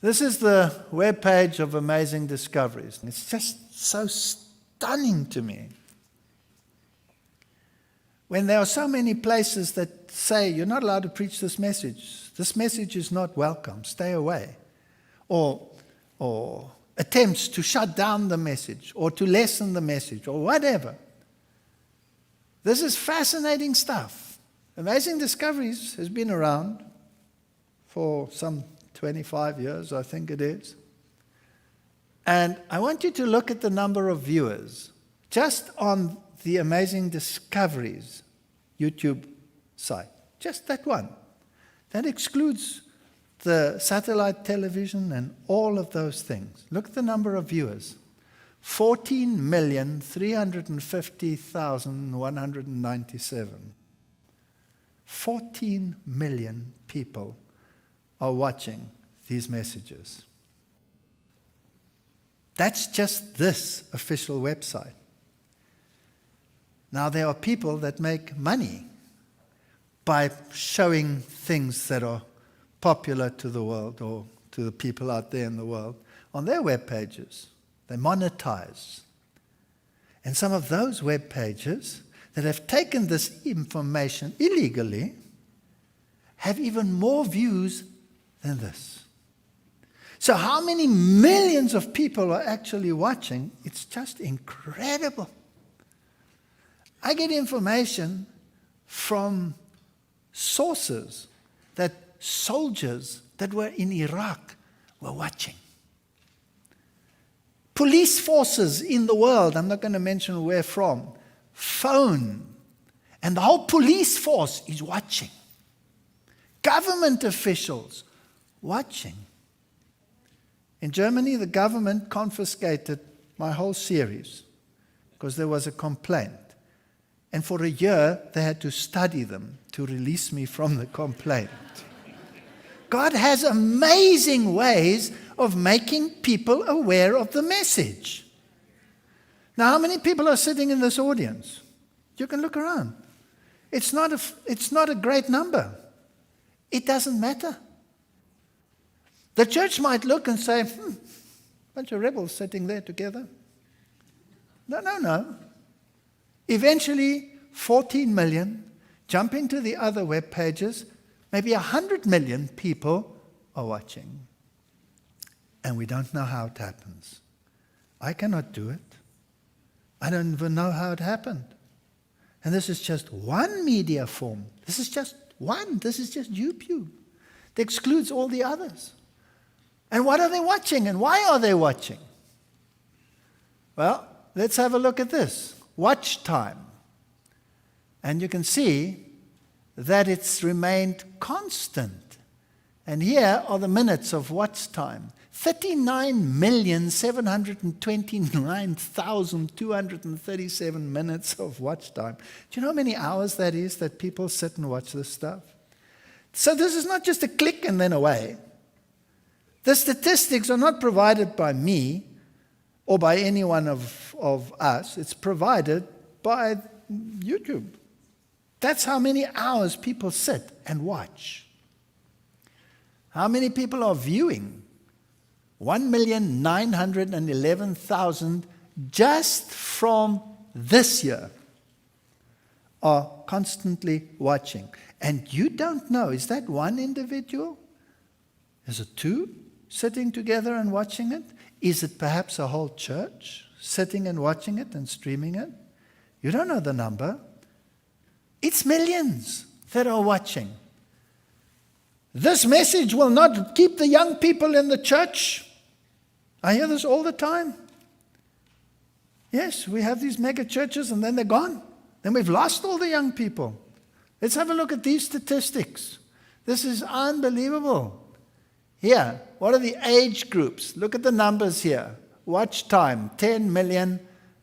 This is the web page of Amazing Discoveries. It's just so stunning to me. When there are so many places that say, you're not allowed to preach this message. This message is not welcome. Stay away. Or attempts to shut down the message or to lessen the message or whatever. This is fascinating stuff. Amazing Discoveries has been around for some 25 years, I think it is. And I want you to look at the number of viewers just on the Amazing Discoveries YouTube site. Just that one. That excludes the satellite television and all of those things. Look at the number of viewers. 14,350,197. 14 million people are watching these messages. That's just this official website. Now, there are people that make money by showing things that are popular to the world or to the people out there in the world on their web pages. They monetize. And some of those web pages that have taken this information illegally have even more views than this. So how many millions of people are actually watching? It's just incredible. I get information from sources that soldiers that were in Iraq were watching. Police forces in the world, I'm not going to mention where from, phone. And the whole police force is watching. Government officials watching. In Germany, the government confiscated my whole series because there was a complaint. And for a year, they had to study them to release me from the complaint. God has amazing ways of making people aware of the message. Now, how many people are sitting in this audience? You can look around. It's not a great number. It doesn't matter. The church might look and say, bunch of rebels sitting there together. No. Eventually, 14 million jump into the other web pages. Maybe 100 million people are watching. And we don't know how it happens. I cannot do it. I don't even know how it happened. And this is just one media form. This is just one. This is just YouTube. It excludes all the others. And what are they watching? And why are they watching? Well, let's have a look at this. Watch time. And you can see that it's remained constant. And here are the minutes of watch time. 39,729,237 minutes of watch time. Do you know how many hours that is that people sit and watch this stuff? So this is not just a click and then away. The statistics are not provided by me or by any one of us. It's provided by YouTube. That's how many hours people sit and watch. How many people are viewing? 1,911,000 just from this year are constantly watching. And you don't know, is that one individual? Is it two sitting together and watching it? Is it perhaps a whole church sitting and watching it and streaming it? You don't know the number. It's millions that are watching. This message will not keep the young people in the church. I hear this all the time. Yes, we have these mega churches and then they're gone. Then we've lost all the young people. Let's have a look at these statistics. This is unbelievable. Here, what are the age groups? Look at the numbers here. Watch time, 10 million.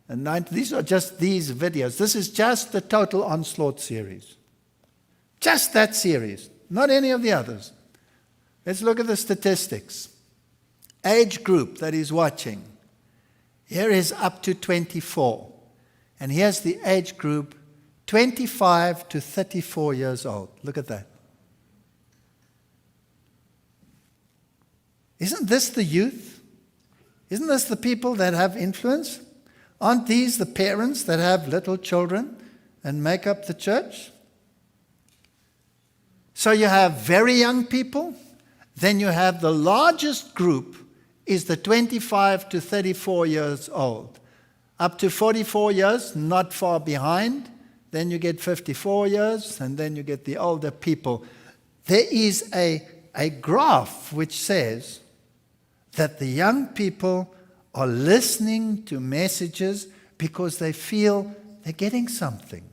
And 90, these are just these videos. This is just the total ONSLAUGHT series. Just that series, not any of the others. Let's look at the statistics. Age group that is watching. Here is up to 24. And here's the age group 25 to 34 years old. Look at that. Isn't this the youth? Isn't this the people that have influence? Aren't these the parents that have little children and make up the church? So you have very young people. Then you have the largest group is the 25 to 34 years old. Up to 44 years, not far behind. Then you get 54 years, and then you get the older people. There is a graph which says that the young people are listening to messages because they feel they're getting something.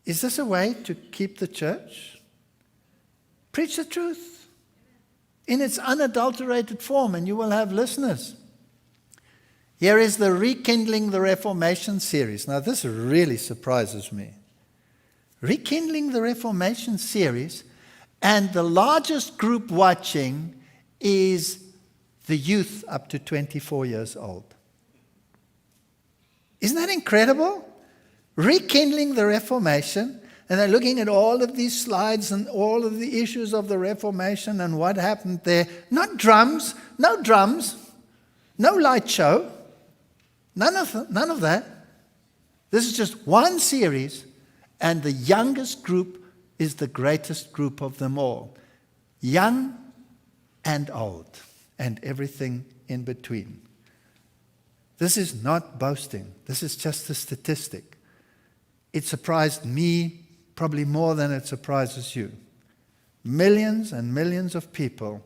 Is this a way to keep the church? Preach the truth in its unadulterated form, and you will have listeners. Here is the Rekindling the Reformation series. Now, this really surprises me. Rekindling the Reformation series, and the largest group watching is the youth up to 24 years old. Isn't that incredible? Rekindling the Reformation, and they're looking at all of these slides and all of the issues of the Reformation and what happened there. Not drums, no light show, none of that. This is just one series, and the youngest group is the greatest group of them all. Young and old, and everything in between. This is not boasting. This is just a statistic. It surprised me probably more than it surprises you. Millions and millions of people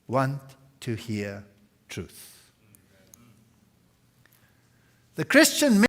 want to hear truth. The Christian